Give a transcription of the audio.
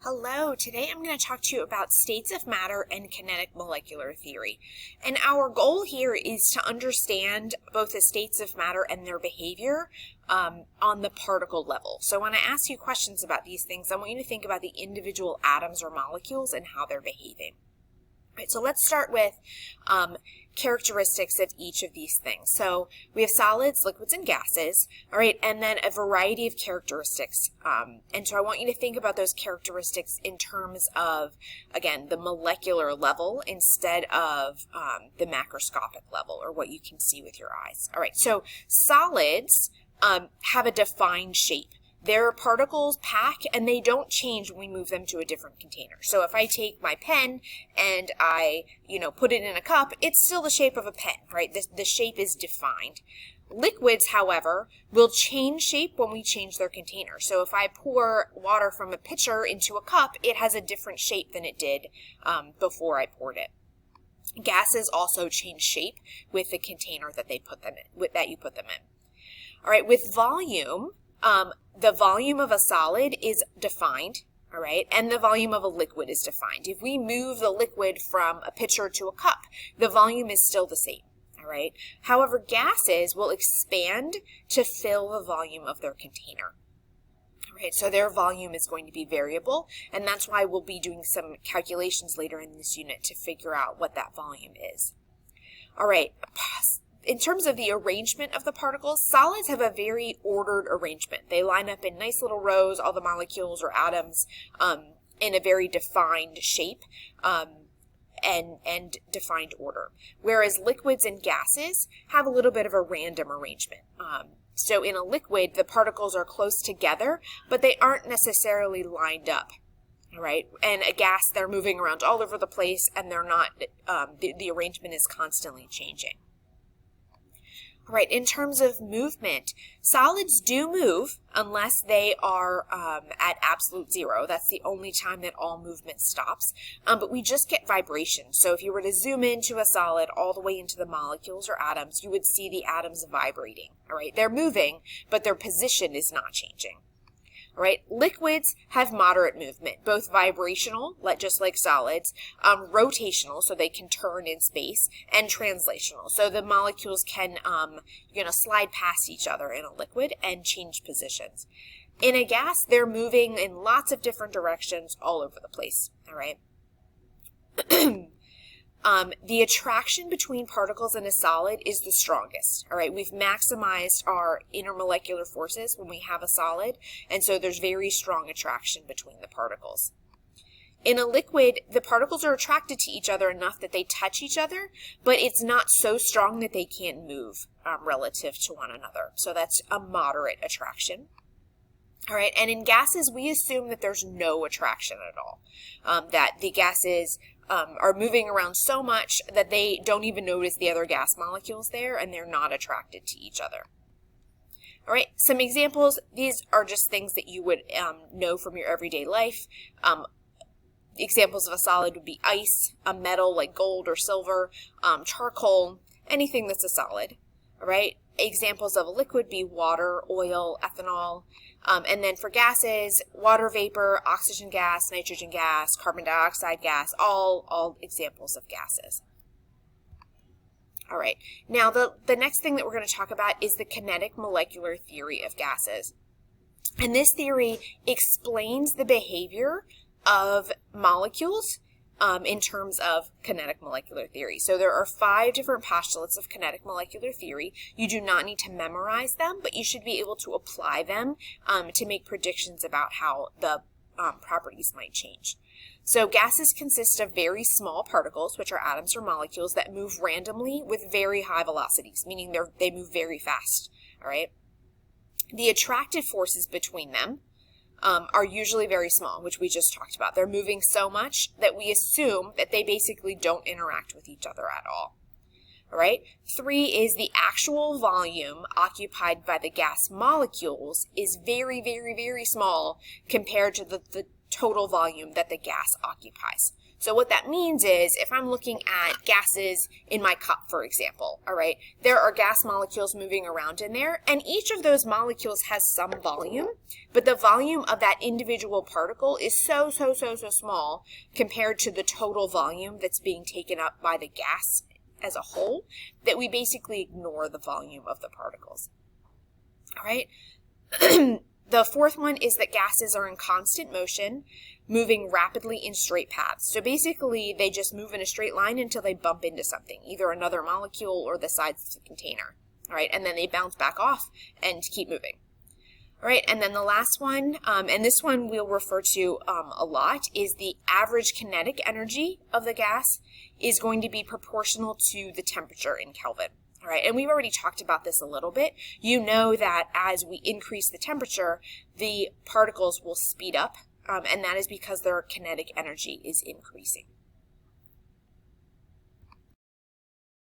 Hello, today I'm going to talk to you about states of matter and kinetic molecular theory. And our goal here is to understand both the states of matter and their behavior on the particle level. So when I ask you questions about these things, I want you to think about the individual atoms or molecules and how they're behaving. Right, so let's start with characteristics of each of these things. So we have solids, liquids, and gases, all right, and then a variety of characteristics. And so I want you to think about those characteristics in terms of, again, the molecular level instead of the macroscopic level, or what you can see with your eyes. All right, so solids have a defined shape. Their particles pack and they don't change when we move them to a different container. So if I take my pen and I, put it in a cup, it's still the shape of a pen, right? The shape is defined. Liquids, however, will change shape when we change their container. So if I pour water from a pitcher into a cup, it has a different shape than it did before I poured it. Gases also change shape with the container that you put them in. All right, with volume, the volume of a solid is defined, all right, and the volume of a liquid is defined. If we move the liquid from a pitcher to a cup, the volume is still the same, all right. However, gases will expand to fill the volume of their container. All right, so their volume is going to be variable, and that's why we'll be doing some calculations later in this unit to figure out what that volume is. All right. In terms of the arrangement of the particles, solids have a very ordered arrangement. They line up in nice little rows, all the molecules or atoms in a very defined shape and defined order. Whereas liquids and gases have a little bit of a random arrangement. So in a liquid, the particles are close together, but they aren't necessarily lined up. All right, and a gas, they're moving around all over the place, and they're not. The arrangement is constantly changing. All right, in terms of movement, solids do move unless they are at absolute zero. That's the only time that all movement stops. But we just get vibration. So if you were to zoom into a solid all the way into the molecules or atoms, you would see the atoms vibrating. All right, they're moving, but their position is not changing. All right, liquids have moderate movement, both vibrational, just like solids, rotational, so they can turn in space, and translational. So the molecules can, slide past each other in a liquid and change positions. In a gas, they're moving in lots of different directions all over the place. All right. The attraction between particles in a solid is the strongest. All right, we've maximized our intermolecular forces when we have a solid, and so there's very strong attraction between the particles. In a liquid, the particles are attracted to each other enough that they touch each other, but it's not so strong that they can't move relative to one another. So that's a moderate attraction. All right, and in gases, we assume that there's no attraction at all, that the gases are moving around so much that they don't even notice the other gas molecules there, and they're not attracted to each other. All right, some examples. These are just things that you would know from your everyday life. Examples of a solid would be ice, a metal like gold or silver, charcoal, anything that's a solid. All right, examples of a liquid would be water, oil, ethanol. And then for gases, water vapor, oxygen gas, nitrogen gas, carbon dioxide gas, all examples of gases. All right, now the next thing that we're going to talk about is the kinetic molecular theory of gases. And this theory explains the behavior of molecules in terms of kinetic molecular theory. So there are 5 different postulates of kinetic molecular theory. You do not need to memorize them, but you should be able to apply them to make predictions about how the properties might change. So gases consist of very small particles, which are atoms or molecules, that move randomly with very high velocities, meaning they move very fast. All right. The attractive forces between them are usually very small, which we just talked about. They're moving so much that we assume that they basically don't interact with each other at all. All right. 3 is the actual volume occupied by the gas molecules is very, very, very small compared to the total volume that the gas occupies. So what that means is if I'm looking at gases in my cup, for example, all right, there are gas molecules moving around in there, and each of those molecules has some volume, but the volume of that individual particle is so small compared to the total volume that's being taken up by the gas as a whole that we basically ignore the volume of the particles. All right. The fourth one is that gases are in constant motion, moving rapidly in straight paths. So basically, they just move in a straight line until they bump into something, either another molecule or the sides of the container. All right, and then they bounce back off and keep moving. All right, and then the last one, and this one we'll refer to a lot, is the average kinetic energy of the gas is going to be proportional to the temperature in Kelvin. All right, and we've already talked about this a little bit. You know that as we increase the temperature, the particles will speed up, and that is because their kinetic energy is increasing.